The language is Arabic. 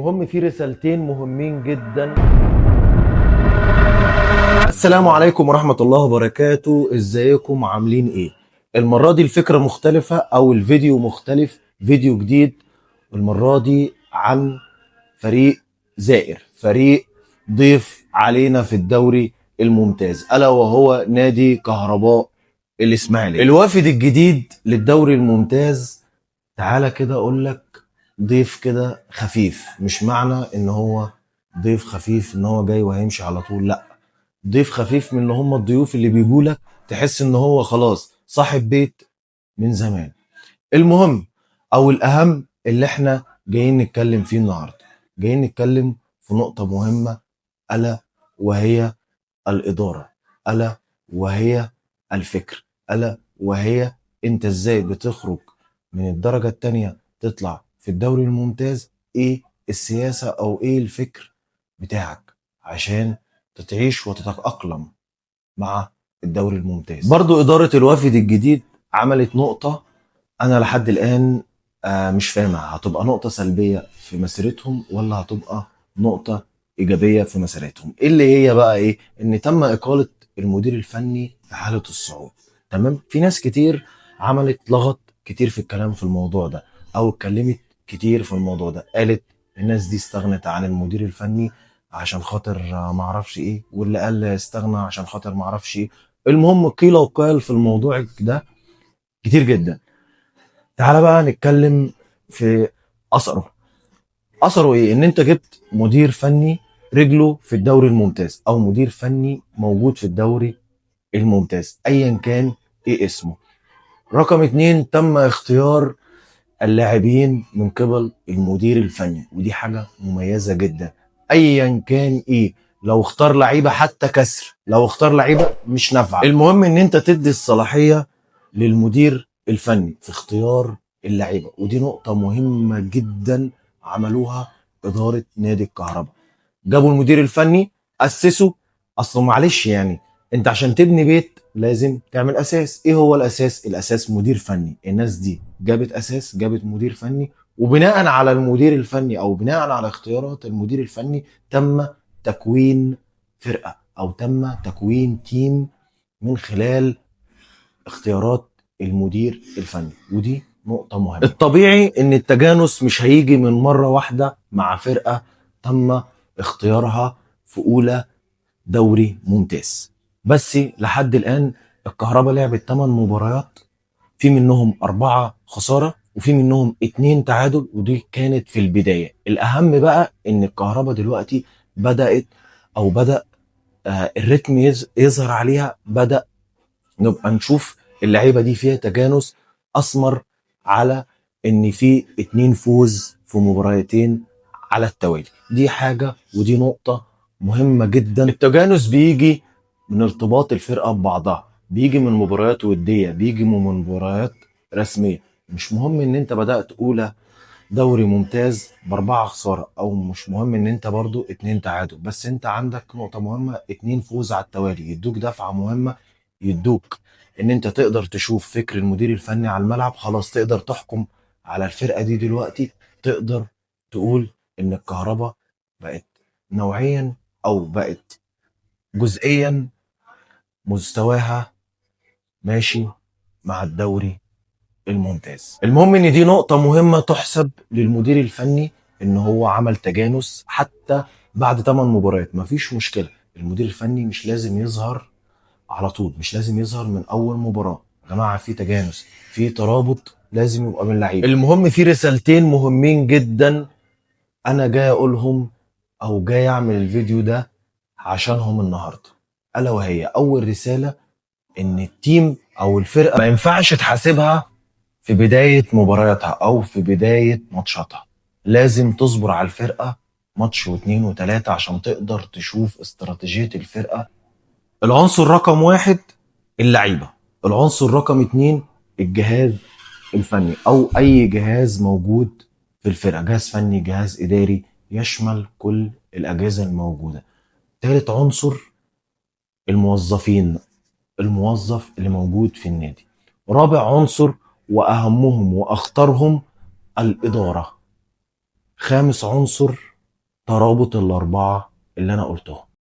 المهم في رسالتين مهمين جدا. السلام عليكم ورحمة الله وبركاته، ازيكم عاملين ايه؟ المرة دي الفكرة مختلفة او الفيديو مختلف، فيديو جديد. المرة دي عن فريق زائر، فريق ضيف علينا في الدوري الممتاز، الا وهو نادي كهرباء الاسماعيلي، الوافد الجديد للدوري الممتاز. تعالى كده اقول لك، ضيف كده خفيف. مش معنى ان هو ضيف خفيف ان هو جاي وهيمشي على طول، لا. ضيف خفيف من اللي هم الضيوف اللي بيجوا لك تحس ان هو خلاص صاحب بيت من زمان. المهم او الاهم اللي احنا جايين نتكلم فيه النهارده، جايين نتكلم في نقطة مهمة، الا وهي الادارة، الا وهي الفكر، الا وهي انت ازاي بتخرج من الدرجة التانية تطلع في الدوري الممتاز. ايه السياسة او ايه الفكر بتاعك عشان تعيش وتتأقلم مع الدوري الممتاز. برضو إدارة الوافد الجديد عملت نقطة أنا لحد الآن مش فاهمها، هتبقى نقطة سلبية في مسيرتهم ولا هتبقى نقطة إيجابية في مسيرتهم؟ اللي هي بقى إيه؟ إن تم إقالة المدير الفني في حالة الصعود. تمام؟ في ناس كتير عملت لغط كتير في الكلام في الموضوع ده، أو اتكلمت كتير في الموضوع ده، قالت الناس دي استغنت عن المدير الفني عشان خاطر معرفش ايه، واللي قال استغنى عشان خاطر معرفش ايه. المهم قيل وقال في الموضوع ده كتير جدا. تعال بقى نتكلم في اثره. اثره ايه؟ ان انت جبت مدير فني رجله في الدوري الممتاز، او مدير فني موجود في الدوري الممتاز ايا كان ايه اسمه. رقم اتنين، تم اختيار اللاعبين من قبل المدير الفني، ودي حاجة مميزة جدا ايا كان ايه. لو اختار لعيبة حتى كسر، لو اختار لعيبة مش نافعة، المهم ان انت تدي الصلاحية للمدير الفني في اختيار اللعيبة. ودي نقطة مهمة جدا عملوها إدارة نادي الكهرباء. جابوا المدير الفني، أسسوا. أصله معلش يعني، انت عشان تبني بيت لازم تعمل اساس. ايه هو الاساس؟ الاساس مدير فني. الناس دي جابت اساس، جابت مدير فني، وبناء على المدير الفني او بناء على اختيارات المدير الفني تم تكوين فرقة او تم تكوين تيم من خلال اختيارات المدير الفني. ودي نقطة مهمة. الطبيعي ان التجانس مش هيجي من مرة واحدة مع فرقة تم اختيارها في اولى دوري ممتاز. بس لحد الآن الكهرباء لعبت 8 مباريات، في منهم 4 خسارة وفي منهم 2 تعادل، ودي كانت في البداية. الأهم بقى إن الكهرباء دلوقتي بدأت أو بدأ الريتم يظهر عليها، بدأ نبقى نشوف اللعيبة دي فيها تجانس أثمر على إن في 2 فوز في مباراتين على التوالي. دي حاجة ودي نقطة مهمة جدا. التجانس بيجي من ارتباط الفرقة ببعضها، بيجي من مباريات ودية، بيجي من مباريات رسمية. مش مهم ان انت بدأت اولى دوري ممتاز ب4 خسارة، او مش مهم ان انت برضو 2 تعادل، بس انت عندك نقطة مهمة، 2 فوز على التوالي يدوك دفعة مهمة، يدوك ان انت تقدر تشوف فكر المدير الفني على الملعب. خلاص تقدر تحكم على الفرقة دي دلوقتي، تقدر تقول ان الكهرباء بقت نوعيا او بقت جزئيا مستواها ماشي مع الدوري الممتاز. المهم ان دي نقطة مهمة تحسب للمدير الفني، ان هو عمل تجانس حتى بعد 8 مباريات. مفيش مشكلة، المدير الفني مش لازم يظهر على طول، مش لازم يظهر من اول مباراة. يا جماعة في تجانس، في ترابط لازم يبقى من اللعيبة. المهم في رسالتين مهمين جدا انا جاي اقولهم او جاي اعمل الفيديو ده عشانهم النهاردة. الا وهي اول رسالة، ان التيم او الفرقة ما ينفعش تحاسبها في بداية مبارياتها او في بداية ماتشاتها. لازم تصبر على الفرقة ماتش واثنين وثلاثة عشان تقدر تشوف استراتيجية الفرقة. العنصر رقم 1 اللعيبة، العنصر رقم 2 الجهاز الفني او اي جهاز موجود في الفرقة، جهاز فني، جهاز اداري، يشمل كل الاجهزة الموجودة. ثالث عنصر الموظفين، الموظف اللي موجود في النادي. رابع عنصر واهمهم واخطرهم الاداره. خامس عنصر ترابط الاربعه اللي انا قلتهم.